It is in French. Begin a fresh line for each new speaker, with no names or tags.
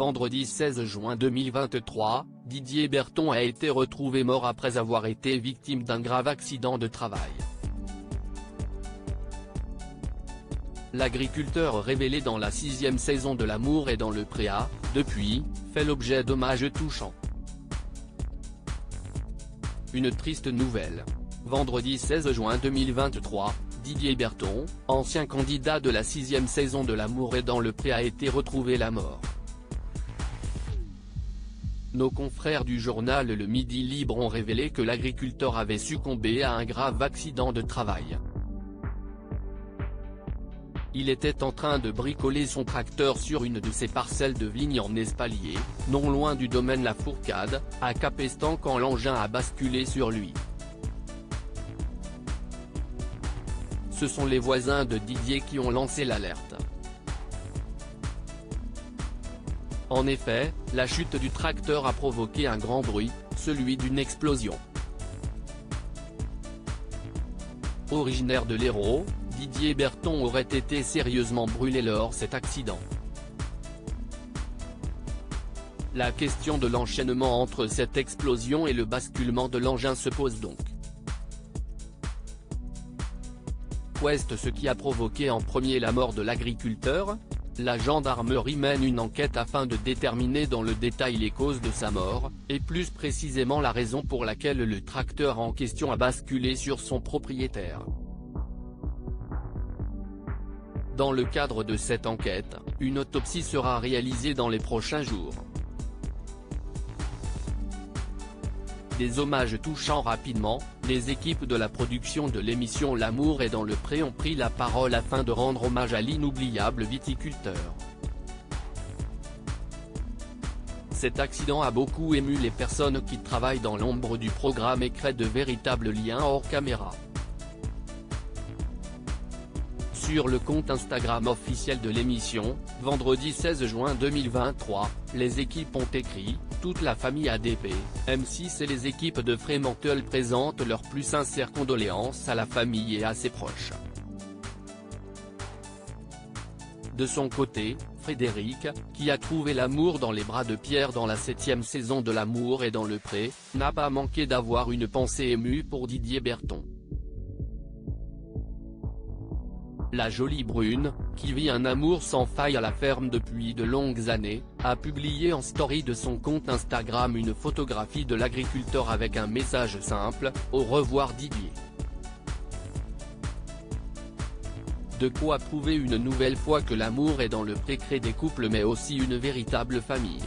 Vendredi 16 juin 2023, Didier Berton a été retrouvé mort après avoir été victime d'un grave accident de travail. L'agriculteur révélé dans la 6e saison de L'amour est dans le pré a, depuis, fait l'objet d'hommages touchants. Une triste nouvelle. Vendredi 16 juin 2023, Didier Berton, ancien candidat de la 6e saison de L'amour est dans le pré a été retrouvé la mort. Nos confrères du journal Le Midi Libre ont révélé que l'agriculteur avait succombé à un grave accident de travail. Il était en train de bricoler son tracteur sur une de ses parcelles de vignes en espalier, non loin du domaine La Fourcade, à Capestan quand l'engin a basculé sur lui. Ce sont les voisins de Didier qui ont lancé l'alerte. En effet, la chute du tracteur a provoqué un grand bruit, celui d'une explosion. Originaire de l'Hérault, Didier Berton aurait été sérieusement brûlé lors de cet accident. La question de l'enchaînement entre cette explosion et le basculement de l'engin se pose donc. Qu'est ce qui a provoqué en premier la mort de l'agriculteur? La gendarmerie mène une enquête afin de déterminer dans le détail les causes de sa mort, et plus précisément la raison pour laquelle le tracteur en question a basculé sur son propriétaire. Dans le cadre de cette enquête, une autopsie sera réalisée dans les prochains jours. Des hommages touchants rapidement, les équipes de la production de l'émission L'amour est dans le pré ont pris la parole afin de rendre hommage à l'inoubliable viticulteur. Cet accident a beaucoup ému les personnes qui travaillent dans l'ombre du programme et crée de véritables liens hors caméra. Sur le compte Instagram officiel de l'émission, vendredi 16 juin 2023, les équipes ont écrit « Toute la famille ADP, M6 et les équipes de Fremantle présentent leurs plus sincères condoléances à la famille et à ses proches ». De son côté, Frédéric, qui a trouvé l'amour dans les bras de Pierre dans la 7e saison de L'amour est dans le pré, n'a pas manqué d'avoir une pensée émue pour Didier Berton. La jolie brune, qui vit un amour sans faille à la ferme depuis de longues années, a publié en story de son compte Instagram une photographie de l'agriculteur avec un message simple, « Au revoir Didier ». De quoi prouver une nouvelle fois que l'amour est dans le pré crée des couples mais aussi une véritable famille.